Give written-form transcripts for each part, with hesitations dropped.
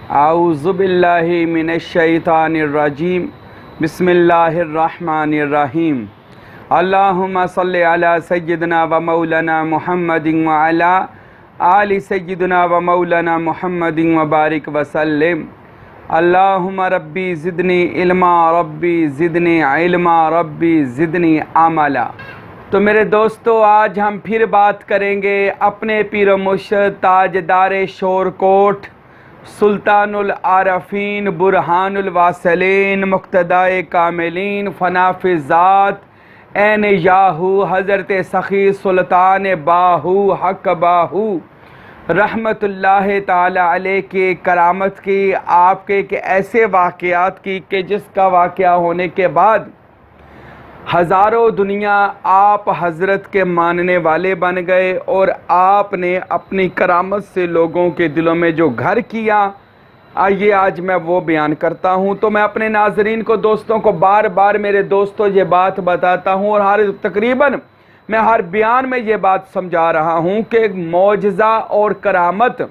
اعوذ باللہ من الشیطان الرجیم بسم اللہ الرحمن الرحیم اللہم صلی علی سیدنا و مولانا محمد وعلی آل سیدنا و مولانا محمد وبارک وسلم اللہم ربی زدنی علما ربی زدنی علما ربی زدنی عملا۔ تو میرے دوستو، آج ہم پھر بات کریں گے اپنے پیر و مرشد تاجدار شور کوٹ سلطان العارفین برہان الواصلین مقتدائے کاملین فناف ذات عین یاہو حضرت سخی سلطان باہو حق باہو رحمت اللہ تعالی علیہ کی کرامت کی، آپ کے ایسے واقعات کی کہ جس کا واقعہ ہونے کے بعد ہزاروں دنیا آپ حضرت کے ماننے والے بن گئے، اور آپ نے اپنی کرامت سے لوگوں کے دلوں میں جو گھر کیا، آئیے آج میں وہ بیان کرتا ہوں۔ تو میں اپنے ناظرین کو، دوستوں کو بار بار میرے دوستوں یہ بات بتاتا ہوں، اور تقریباً میں ہر بیان میں یہ بات سمجھا رہا ہوں کہ معجزہ اور کرامت،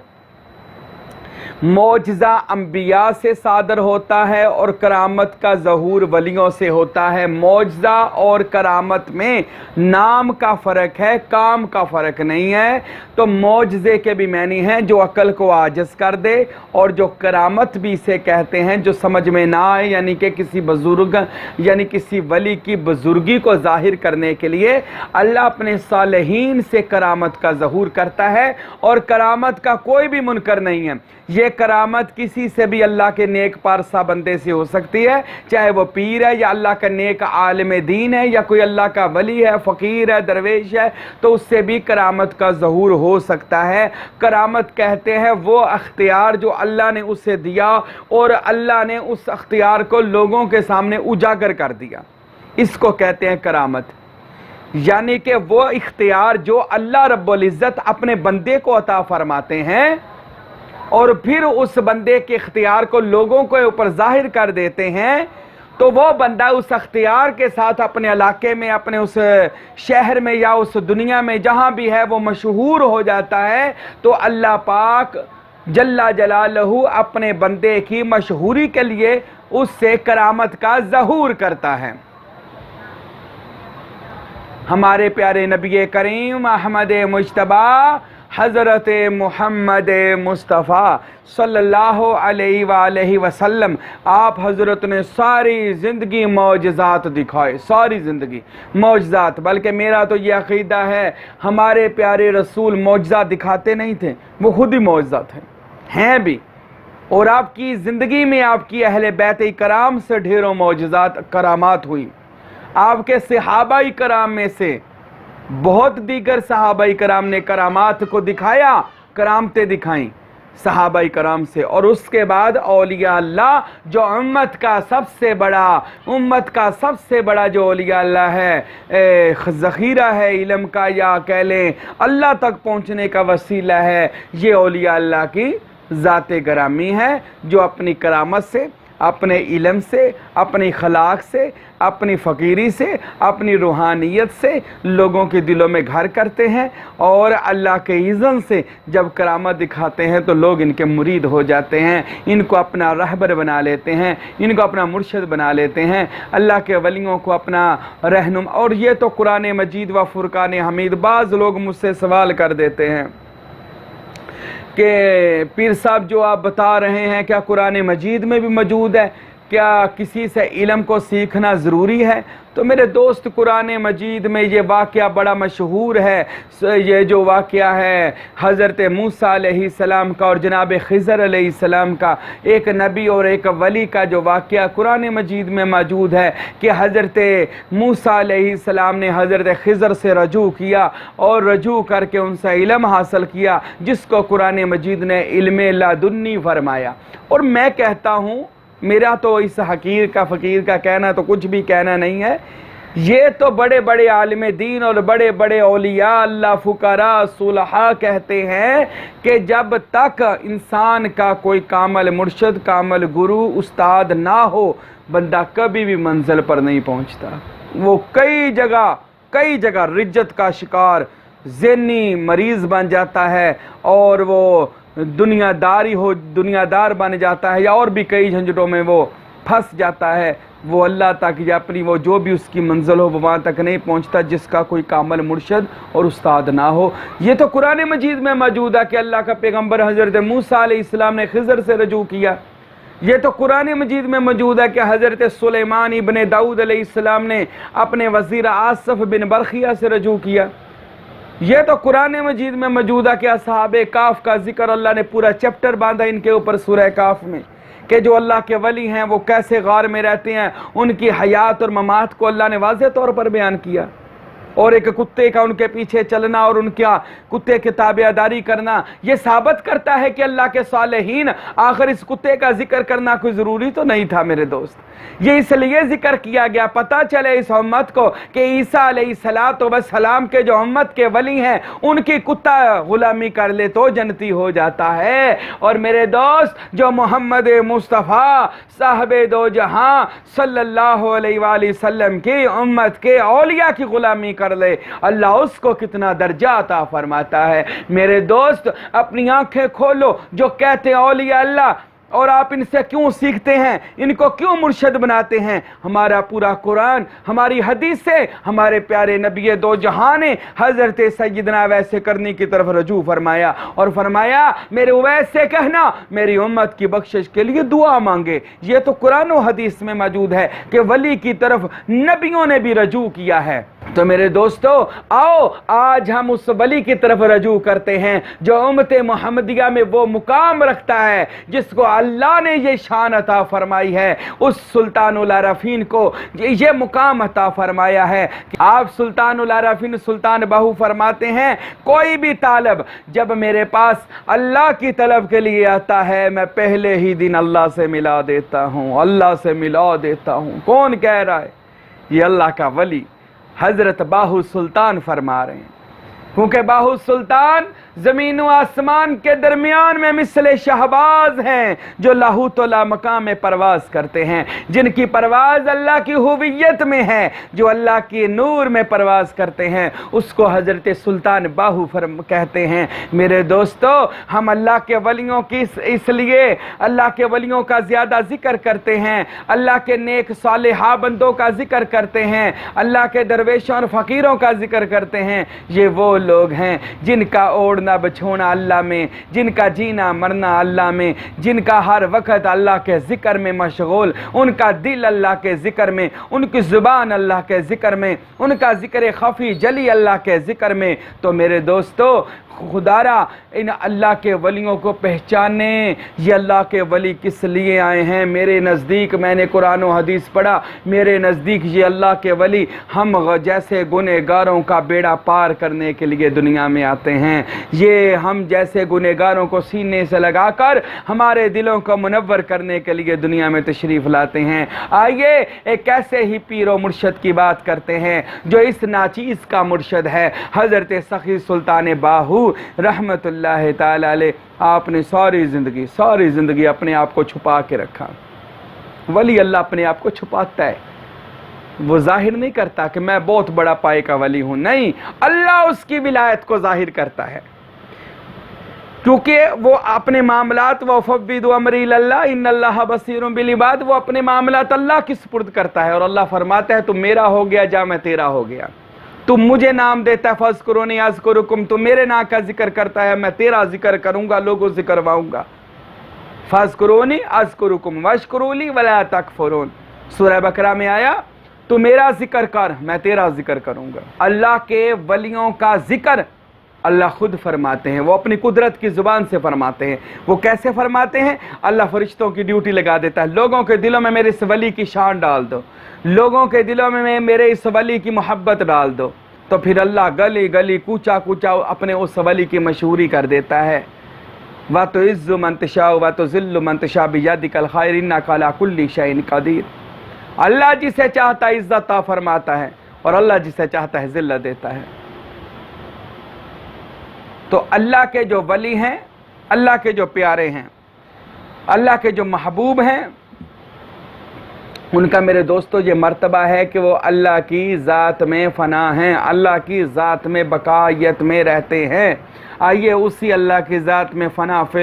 معجزہ انبیاء سے صادر ہوتا ہے اور کرامت کا ظہور ولیوں سے ہوتا ہے۔ معجزہ اور کرامت میں نام کا فرق ہے، کام کا فرق نہیں ہے۔ تو معجزے کے بھی معنی ہیں جو عقل کو عاجز کر دے، اور جو کرامت بھی اسے کہتے ہیں جو سمجھ میں نہ آئے، یعنی کہ کسی بزرگ یعنی کسی ولی کی بزرگی کو ظاہر کرنے کے لیے اللہ اپنے صالحین سے کرامت کا ظہور کرتا ہے، اور کرامت کا کوئی بھی منکر نہیں ہے۔ یہ کرامت کسی سے بھی اللہ کے نیک پارسا بندے سے ہو سکتی ہے، چاہے وہ پیر ہے یا اللہ کا نیک عالم دین ہے یا کوئی اللہ کا ولی ہے، فقیر ہے، درویش ہے، تو اس سے بھی کرامت کا ظہور ہو سکتا ہے۔ کرامت کہتے ہیں وہ اختیار جو اللہ نے اسے دیا، اور اللہ نے اس اختیار کو لوگوں کے سامنے اجاگر کر دیا، اس کو کہتے ہیں کرامت۔ یعنی کہ وہ اختیار جو اللہ رب العزت اپنے بندے کو عطا فرماتے ہیں، اور پھر اس بندے کے اختیار کو لوگوں کے اوپر ظاہر کر دیتے ہیں، تو وہ بندہ اس اختیار کے ساتھ اپنے علاقے میں، اپنے اس شہر میں یا اس دنیا میں جہاں بھی ہے وہ مشہور ہو جاتا ہے۔ تو اللہ پاک جل جلالہ اپنے بندے کی مشہوری کے لیے اس سے کرامت کا ظہور کرتا ہے۔ ہمارے پیارے نبی کریم احمد مجتبیٰ حضرت محمد مصطفیٰ صلی اللہ علیہ وآلہ وسلم، آپ حضرت نے ساری زندگی معجزات دکھائے، ساری زندگی معجزات۔ بلکہ میرا تو یہ عقیدہ ہے ہمارے پیارے رسول معجزہ دکھاتے نہیں تھے، وہ خود ہی معجزہ تھے، ہیں بھی۔ اور آپ کی زندگی میں آپ کی اہل بیت کرام سے ڈھیروں معجزات کرامات ہوئی۔ آپ کے صحابہ کرام میں سے بہت دیگر صحابہ کرام نے کرامات کو دکھایا، کرامتیں دکھائیں صحابہ کرام سے۔ اور اس کے بعد اولیاء اللہ جو امت کا سب سے بڑا جو اولیاء اللہ ہے، ذخیرہ ہے علم کا، یا کہہ لیں اللہ تک پہنچنے کا وسیلہ ہے، یہ اولیاء اللہ کی ذات گرامی ہے، جو اپنی کرامت سے، اپنے علم سے، اپنی خلاق سے، اپنی فقیری سے، اپنی روحانیت سے لوگوں کے دلوں میں گھر کرتے ہیں، اور اللہ کے اذن سے جب کرامت دکھاتے ہیں تو لوگ ان کے مرید ہو جاتے ہیں، ان کو اپنا رہبر بنا لیتے ہیں، ان کو اپنا مرشد بنا لیتے ہیں، اللہ کے ولیوں کو اپنا رہنما۔ اور یہ تو قرآن مجید و فرقان حمید۔ بعض لوگ مجھ سے سوال کر دیتے ہیں کہ پیر صاحب جو آپ بتا رہے ہیں کیا قرآن مجید میں بھی موجود ہے؟ کیا کسی سے علم کو سیکھنا ضروری ہے؟ تو میرے دوست، قرآن مجید میں یہ واقعہ بڑا مشہور ہے۔ یہ جو واقعہ ہے حضرت موسیٰ علیہ السلام کا اور جناب خضر علیہ السلام کا، ایک نبی اور ایک ولی کا جو واقعہ قرآن مجید میں موجود ہے، کہ حضرت موسیٰ علیہ السلام نے حضرت خضر سے رجوع کیا، اور رجوع کر کے ان سے علم حاصل کیا، جس کو قرآن مجید نے علم لدنی فرمایا۔ اور میں کہتا ہوں، میرا تو اس حقیر کا فقیر کا کہنا تو کچھ بھی کہنا نہیں ہے، یہ تو بڑے بڑے عالم دین اور بڑے بڑے اولیاء اللہ، فقراء، صلحاء کہتے ہیں کہ جب تک انسان کا کوئی کامل مرشد، کامل گرو، استاد نہ ہو، بندہ کبھی بھی منزل پر نہیں پہنچتا۔ وہ کئی جگہ رجت کا شکار، ذہنی مریض بن جاتا ہے، اور وہ دنیا دار بن جاتا ہے یا اور بھی کئی جھنجھٹوں میں وہ پھنس جاتا ہے، وہ اللہ تک یا اپنی وہ جو بھی اس کی منزل ہو وہ وہاں تک نہیں پہنچتا جس کا کوئی کامل مرشد اور استاد نہ ہو۔ یہ تو قرآن مجید میں موجود ہے کہ اللہ کا پیغمبر حضرت موسیٰ علیہ السلام نے خضر سے رجوع کیا۔ یہ تو قرآن مجید میں موجود ہے کہ حضرت سلیمان ابن داؤد علیہ السلام نے اپنے وزیر آصف بن برخیہ سے رجوع کیا۔ یہ تو قرآن مجید میں موجود ہے کہ اصحاب کاف کا ذکر اللہ نے پورا چیپٹر باندھا ان کے اوپر سورہ کاف میں، کہ جو اللہ کے ولی ہیں وہ کیسے غار میں رہتے ہیں، ان کی حیات اور ممات کو اللہ نے واضح طور پر بیان کیا۔ اور ایک کتے کا ان کے پیچھے چلنا اور ان کا کتے کی تابعداری کرنا یہ ثابت کرتا ہے کہ اللہ کے صالحین، آخر اس کتے کا ذکر کرنا کوئی ضروری تو نہیں تھا میرے دوست، یہ اس لیے ذکر کیا گیا پتہ چلے اس امت کو کہ عیسیٰ علیہ السلام کے جو امت کے ولی ہیں ان کی کتا غلامی کر لے تو جنتی ہو جاتا ہے، اور میرے دوست جو محمد مصطفیٰ صاحب دو جہاں صلی اللہ علیہ وآلہ وسلم کی امت کے اولیاء کی غلامی کر لے، اللہ اس کو کتنا درجہ عطا فرماتا ہے۔ میرے دوست اپنی آنکھیں کھولو، جو کہتے ہیں اولیاء اللہ اور آپ ان سے کیوں سیکھتے ہیں، ان کو کیوں مرشد بناتے ہیں؟ ہمارا پورا قرآن، ہماری حدیث سے ہمارے پیارے نبی دو جہاں نے حضرت سیدنا اویس کرنی کی طرف رجوع فرمایا اور فرمایا میرے اویس سے کہنا میری امت کی بخشش کے لیے دعا مانگے۔ یہ تو قرآن و حدیث میں موجود ہے کہ ولی کی طرف نبیوں نے بھی رجوع کیا ہے۔ تو میرے دوستو آؤ آج ہم اس ولی کی طرف رجوع کرتے ہیں جو امت محمدیہ میں وہ مقام رکھتا ہے جس کو اللہ نے یہ شان عطا فرمائی ہے، اس سلطان العارفین کو یہ مقام عطا فرمایا ہے کہ آپ سلطان العارفین سلطان باہو فرماتے ہیں کوئی بھی طالب جب میرے پاس اللہ کی طلب کے لیے آتا ہے میں پہلے ہی دن اللہ سے ملا دیتا ہوں، اللہ سے ملا دیتا ہوں۔ کون کہہ رہا ہے؟ یہ اللہ کا ولی حضرت باہو سلطان فرما رہے ہیں، کیونکہ باہو سلطان زمین و آسمان کے درمیان میں مثل شہباز ہیں جو لاہوت و لامکان میں پرواز کرتے ہیں، جن کی پرواز اللہ کی ہویت میں ہے، جو اللہ کی نور میں پرواز کرتے ہیں، اس کو حضرت سلطان باہو کہتے ہیں۔ میرے دوستو ہم اللہ کے ولیوں کی اس لیے اللہ کے ولیوں کا زیادہ ذکر کرتے ہیں، اللہ کے نیک صالحہ بندوں کا ذکر کرتے ہیں، اللہ کے درویشوں اور فقیروں کا ذکر کرتے ہیں۔ یہ وہ لوگ ہیں جن کا اوڑنا بچھونا اللہ میں، جن کا جینا مرنا اللہ میں، جن کا ہر وقت اللہ کے ذکر میں مشغول، ان کا دل اللہ کے ذکر میں، ان کی زبان اللہ کے ذکر میں، ان کا ذکر خفی جلی اللہ کے ذکر میں۔ تو میرے دوستو خدارا ان اللہ کے ولیوں کو پہچانیں، یہ اللہ کے ولی کس لیے آئے ہیں۔ میرے نزدیک میں نے قرآن و حدیث پڑھا، میرے نزدیک یہ اللہ کے ولی ہم جیسے گنہگاروں کا بیڑا پار کرنے کے لیے دنیا میں آتے ہیں، یہ ہم جیسے گنہگاروں کو سینے سے لگا کر ہمارے دلوں کو منور کرنے کے لیے دنیا میں تشریف لاتے ہیں۔ آئیے ایک ایسے ہی پیر و مرشد کی بات کرتے ہیں جو اس ناچیز کا مرشد ہے، حضرت سخی سلطان باہو رحمت اللہ تعالی علیہ۔ آپ نے ساری زندگی اپنے آپ کو چھپا کے رکھا۔ ولی اللہ اپنے آپ کو چھپاتا ہے، وہ ظاہر نہیں کرتا کہ میں بہت بڑا پائے کا ولی ہوں، نہیں، اللہ اس کی ولایت کو ظاہر کرتا ہے، کیونکہ وہ اپنے معاملات وَفَوِّضُ أَمْرِي إِلَى اللَّهِ إِنَّ اللَّهَ بَصِيرٌ بِالْعِبَادِ، وہ اپنے معاملات اللہ کی سپرد کرتا ہے، اور اللہ فرماتا ہے تم میرا ہو گیا جا میں تیرا ہو گیا، تم مجھے نام دیتا ہے فَاذْكُرُونِي أَذْكُرُكُمْ، تم میرے نام کا ذکر کرتا ہے میں تیرا ذکر کروں گا، لوگوں سے کرواؤں گا۔ فَاذْكُرُونِي أَذْكُرُكُمْ وَاشْكُرُوا لِي وَلَا تَكْفُرُونَ، سورہ بقرہ میں آیا تو میرا ذکر کر میں تیرا ذکر کروں گا۔ اللہ کے ولیوں کا ذکر اللہ خود فرماتے ہیں، وہ اپنی قدرت کی زبان سے فرماتے ہیں۔ وہ کیسے فرماتے ہیں؟ اللہ فرشتوں کی ڈیوٹی لگا دیتا ہے، لوگوں کے دلوں میں میرے اس ولی کی شان ڈال دو، لوگوں کے دلوں میں میرے اس ولی کی محبت ڈال دو، تو پھر اللہ گلی گلی کوچا کوچا اپنے اس ولی کی مشہوری کر دیتا ہے۔ وَتُعِزُّ مَن تَشَاءُ وَتُذِلُّ مَن تَشَاءُ بِيَدِكَ الْخَيْرُ إِنَّكَ عَلَىٰ كُلِّ شَيْءٍ قَدِيرٌ۔ اللہ جسے چاہتا ہے عزت عطا فرماتا ہے اور اللہ جسے چاہتا ہے ذلت دیتا ہے۔ تو اللہ کے جو ولی ہیں، اللہ کے جو پیارے ہیں، اللہ کے جو محبوب ہیں، ان کا میرے دوستو یہ مرتبہ ہے کہ وہ اللہ کی ذات میں فنا ہیں، اللہ کی ذات میں بقائیت میں رہتے ہیں۔ آئیے اسی اللہ کی ذات میں فنا فی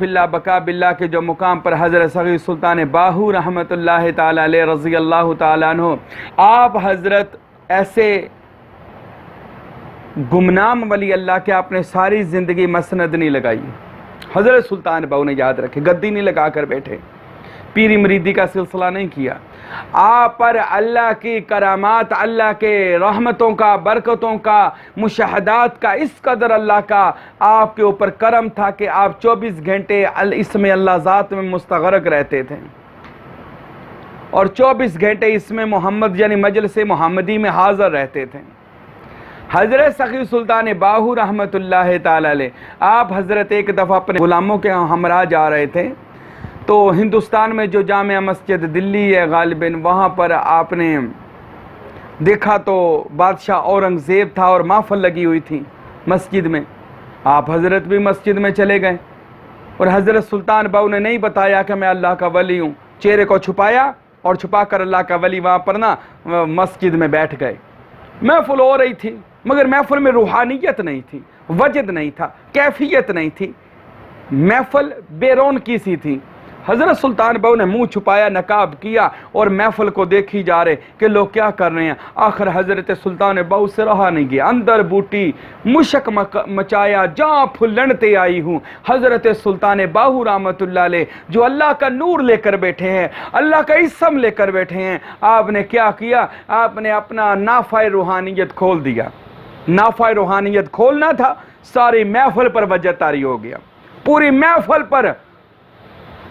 اللہ بقا باللہ کے جو مقام پر حضرت سغیر سلطان باہو رحمۃ اللہ تعالی علیہ رضی اللہ تعالیٰ عنہ، آپ حضرت ایسے گمنام ولی اللہ کے آپ نے ساری زندگی مسند نہیں لگائی۔ حضرت سلطان باہو نے یاد رکھے، گدی نہیں لگا کر بیٹھے، پیری مریدی کا سلسلہ نہیں کیا۔ آپ پر اللہ کی کرامات، اللہ کے رحمتوں کا، برکتوں کا، مشاہدات کا اس قدر اللہ کا آپ کے اوپر کرم تھا کہ آپ 24 گھنٹے اس میں اللہ ذات میں مستغرق رہتے تھے، اور 24 گھنٹے اس میں محمد یعنی مجلس محمدی میں حاضر رہتے تھے۔ حضرت سخی سلطان باہو رحمۃ اللہ تعالی علیہ، آپ حضرت ایک دفعہ اپنے غلاموں کے ہمراہ جا رہے تھے، تو ہندوستان میں جو جامع مسجد دلی ہے غالباً، وہاں پر آپ نے دیکھا تو بادشاہ اورنگزیب تھا اور محفل لگی ہوئی تھی مسجد میں۔ آپ حضرت بھی مسجد میں چلے گئے، اور حضرت سلطان باہو نے نہیں بتایا کہ میں اللہ کا ولی ہوں، چہرے کو چھپایا اور چھپا کر اللہ کا ولی وہاں پر مسجد میں بیٹھ گئے۔ محفل ہو رہی تھی، مگر محفل میں روحانیت نہیں تھی، وجد نہیں تھا، کیفیت نہیں تھی، محفل بے رونقی سی تھی۔ حضرت سلطان باہو نے منہ چھپایا، نقاب کیا، اور محفل کو دیکھی جا رہے کہ لوگ کیا کر رہے ہیں۔ آخر حضرت سلطان باہو سے رہا نہیں گیا، اندر بوٹی مشک مچایا، جہاں پھلنتے آئی ہوں۔ حضرت سلطان باہو رحمۃ اللہ علیہ جو اللہ کا نور لے کر بیٹھے ہیں، اللہ کا اسم لے کر بیٹھے ہیں، آپ نے کیا کیا؟ آپ نے اپنا نافع روحانیت کھول دیا۔ نافع روحانیت کھولنا تھا، ساری محفل پر وجہ طاری ہو گیا، پوری محفل پر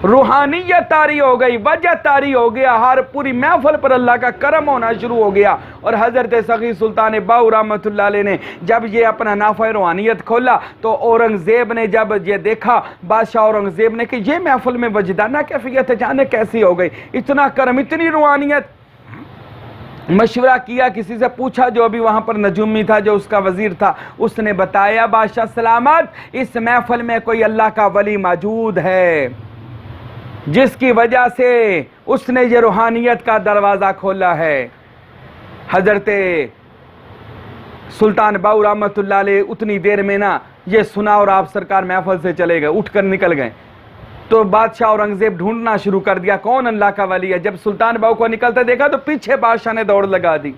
روحانیت طاری ہو گئی، وجہ طاری ہو گیا، ہر پوری محفل پر اللہ کا کرم ہونا شروع ہو گیا۔ اور حضرت سخی سلطان باہو رحمۃ اللہ علیہ نے جب یہ اپنا نافع روحانیت کھولا تو اورنگزیب نے جب یہ دیکھا، بادشاہ اورنگزیب نے کہ یہ محفل میں وجدانہ کیفیت جانے کیسی ہو گئی، اتنا کرم، اتنی روحانیت۔ مشورہ کیا، کسی سے پوچھا جو ابھی وہاں پر نجومی تھا، جو اس کا وزیر تھا، اس نے بتایا بادشاہ سلامت، اس محفل میں کوئی اللہ کا ولی موجود ہے، جس کی وجہ سے اس نے یہ روحانیت کا دروازہ کھولا ہے۔ حضرت سلطان باہو رحمۃ اللہ علیہ اتنی دیر میں یہ سنا، اور آپ سرکار محفل سے چلے گئے، اٹھ کر نکل گئے۔ تو بادشاہ اورنگزیب ڈھونڈنا شروع کر دیا کون اللہ کا ولی ہے۔ جب سلطان باہو کو نکلتے دیکھا تو پیچھے بادشاہ نے دوڑ لگا دی،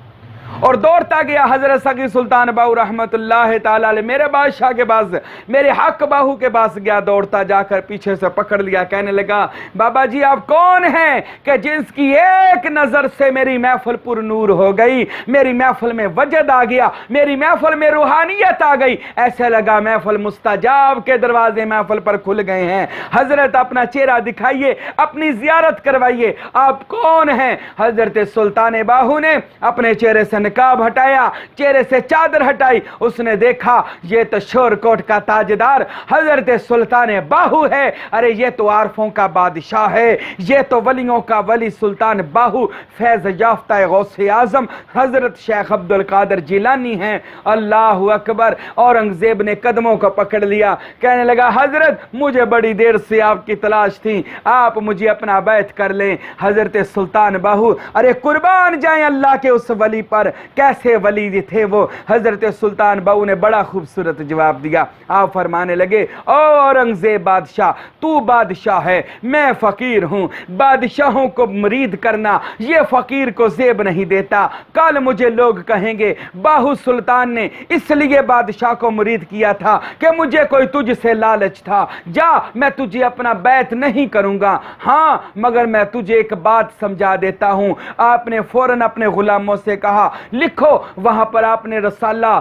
اور دوڑتا گیا حضرت سخی سلطان باہو رحمۃ اللہ تعالی علیہ میرے بادشاہ کے پاس، میرے حق باہو کے پاس گیا، دوڑتا جا کر پیچھے سے پکڑ لیا، کہنے لگا بابا جی آپ کون ہیں کہ جس کی ایک نظر سے میری محفل پر نور ہو گئی، میری محفل میں وجد آ گیا، میری محفل میں روحانیت آ گئی، ایسے لگا محفل مستجاب کے دروازے محفل پر کھل گئے ہیں۔ حضرت اپنا چہرہ دکھائیے، اپنی زیارت کروائیے، آپ کون ہیں؟ حضرت سلطان باہو نے اپنے چہرے سے نقاب ہٹایا، چہرے سے چادر ہٹائی، اس نے دیکھا یہ تو شور کوٹ کا تاجدار حضرت سلطان باہو ہے، ارے یہ تو عارفوں کا بادشاہ ہے، یہ تو ولیوں کا ولی سلطان باہو فیض یافتہ غوث اعظم حضرت شیخ عبد القادر جیلانی ہیں۔ اللہ اکبر۔ اورنگزیب نے قدموں کو پکڑ لیا، کہنے لگا حضرت مجھے بڑی دیر سے آپ کی تلاش تھی، آپ مجھے اپنا بیعت کر لیں۔ حضرت سلطان باہو ارے قربان جائیں اللہ کے اس ولی پر، کیسے ولی تھے وہ۔ حضرت سلطان باہو نے بڑا خوبصورت جواب دیا، آپ فرمانے لگے او اورنگزیب بادشاہ، تو بادشاہ ہے، میں فقیر ہوں، بادشاہوں کو مرید کرنا یہ فقیر کو زیب نہیں دیتا۔ کل مجھے لوگ کہیں گے باہو سلطان نے اس لیے بادشاہ کو مرید کیا تھا کہ مجھے کوئی تجھ سے لالچ تھا، جا میں تجھے اپنا بیعت نہیں کروں گا، ہاں مگر میں تجھے ایک بات سمجھا دیتا ہوں۔ آپ نے فوراً اپنے غلاموں سے کہا لکھو، وہاں پر آپ نے رسالہ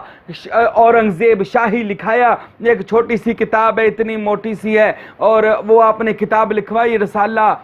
اورنگزیب شاہی لکھایا، ایک چھوٹی سی کتاب ہے، اتنی موٹی سی ہے، اور وہ آپ نے کتاب لکھوائی رسالہ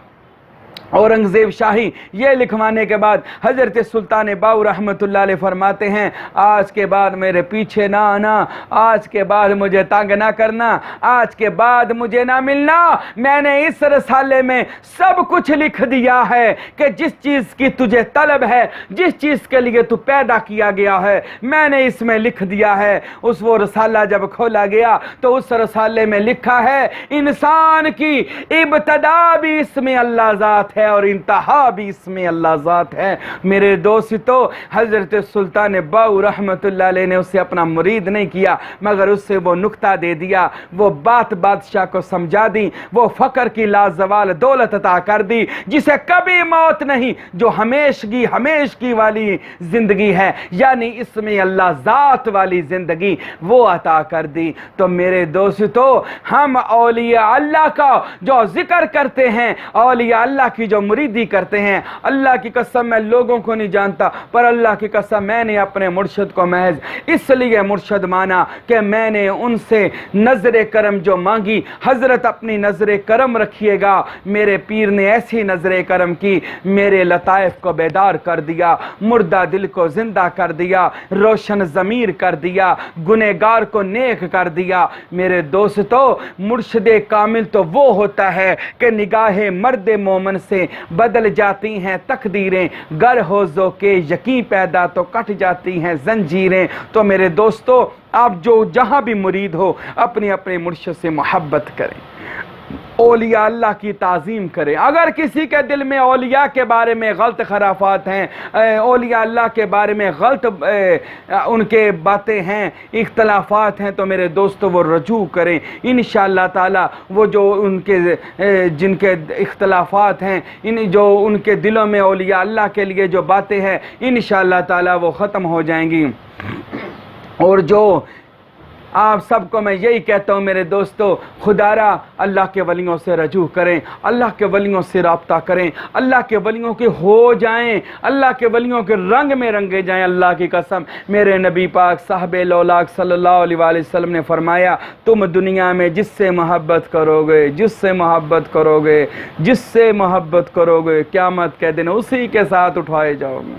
اورنگزیب شاہی۔ یہ لکھوانے کے بعد حضرت سلطان باہو رحمۃ اللہ علیہ فرماتے ہیں آج کے بعد میرے پیچھے نہ آنا، آج کے بعد مجھے تنگ نہ کرنا، آج کے بعد مجھے نہ ملنا، میں نے اس رسالے میں سب کچھ لکھ دیا ہے کہ جس چیز کی تجھے طلب ہے، جس چیز کے لیے تو پیدا کیا گیا ہے، میں نے اس میں لکھ دیا ہے۔ اس وہ رسالہ جب کھولا گیا تو اس رسالے میں لکھا ہے انسان کی ابتدا بھی اس میں اللہ ذات ہے، ہے اور انتہا بھی اس میں اللہ ذات ہے۔ میرے دوستو، حضرت سلطان باؤ رحمت اللہ علیہ نے اسے اپنا مرید نہیں کیا، مگر اس سے وہ نکتہ دے دیا، وہ بات بادشاہ کو سمجھا دی، وہ فقر کی لازوال دولت عطا کر دی جسے کبھی موت نہیں، جو ہمیشگی والی زندگی ہے، یعنی اس میں اللہ ذات والی زندگی وہ عطا کر دی۔ تو میرے دوستو، ہم اولیاء اللہ کا جو ذکر کرتے ہیں، اولیاء اللہ کی جو مریدی کرتے ہیں، اللہ کی قسم میں لوگوں کو نہیں جانتا، پر اللہ کی قسم میں نے اپنے مرشد کو محض اس لیے مرشد مانا کہ میں نے ان سے نظر کرم جو مانگی۔ حضرت اپنی نظر کرم رکھیے گا، میرے پیر نے ایسی نظر کرم کی، میرے لطائف کو بیدار کر دیا، مردہ دل کو زندہ کر دیا، روشن ضمیر کر دیا، گنہگار کو نیک کر دیا۔ میرے دوستو، مرشد کامل تو وہ ہوتا ہے کہ نگاہ مرد مومن سے بدل جاتی ہیں تقدیریں، گر ہو ذو کے یقین پیدا تو کٹ جاتی ہیں زنجیریں۔ تو میرے دوستو، آپ جو جہاں بھی مرید ہو، اپنے مرشد سے محبت کریں، اولیاء اللہ کی تعظیم کریں۔ اگر کسی کے دل میں اولیاء کے بارے میں غلط خرافات ہیں، اولیاء اللہ کے بارے میں غلط ان کے باتیں ہیں، اختلافات ہیں، تو میرے دوستو وہ رجوع کریں۔ انشاءاللہ تعالی وہ جو جن کے اختلافات ہیں، جو ان کے دلوں میں اولیاء اللہ کے لیے جو باتیں ہیں، انشاءاللہ تعالی وہ ختم ہو جائیں گی۔ اور جو آپ سب کو میں یہی کہتا ہوں میرے دوستو، خدا را اللہ کے ولیوں سے رجوع کریں، اللہ کے ولیوں سے رابطہ کریں، اللہ کے ولیوں کے ہو جائیں، اللہ کے ولیوں کے رنگ میں رنگے جائیں۔ اللہ کی قسم، میرے نبی پاک صاحب لولاک صلی اللہ علیہ وآلہ وسلم نے فرمایا، تم دنیا میں جس سے محبت کرو گے، جس سے محبت کرو گے، قیامت کے دن اسی کے ساتھ اٹھائے جاؤ گے،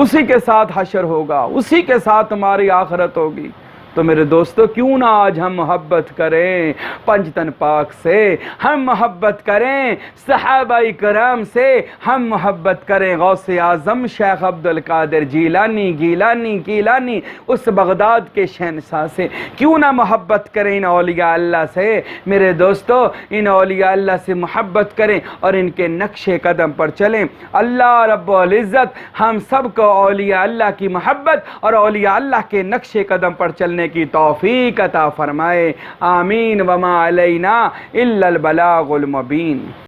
اسی کے ساتھ حشر ہوگا، اسی کے ساتھ تمہاری آخرت ہوگی۔ تو میرے دوستو، کیوں نہ آج ہم محبت کریں پنجتن پاک سے، ہم محبت کریں صحابہ کرام سے، ہم محبت کریں غوث اعظم شیخ عبد القادر گیلانی اس بغداد کے شہنشاہ سے، کیوں نہ محبت کریں ان اولیاء اللہ سے۔ میرے دوستو، ان اولیاء اللہ سے محبت کریں اور ان کے نقش قدم پر چلیں۔ اللہ رب العزت ہم سب کو اولیاء اللہ کی محبت اور اولیاء اللہ کے نقش قدم پر چلنے کی توفیق عطا فرمائے، آمین۔ وما علینا الا البلاغ المبین۔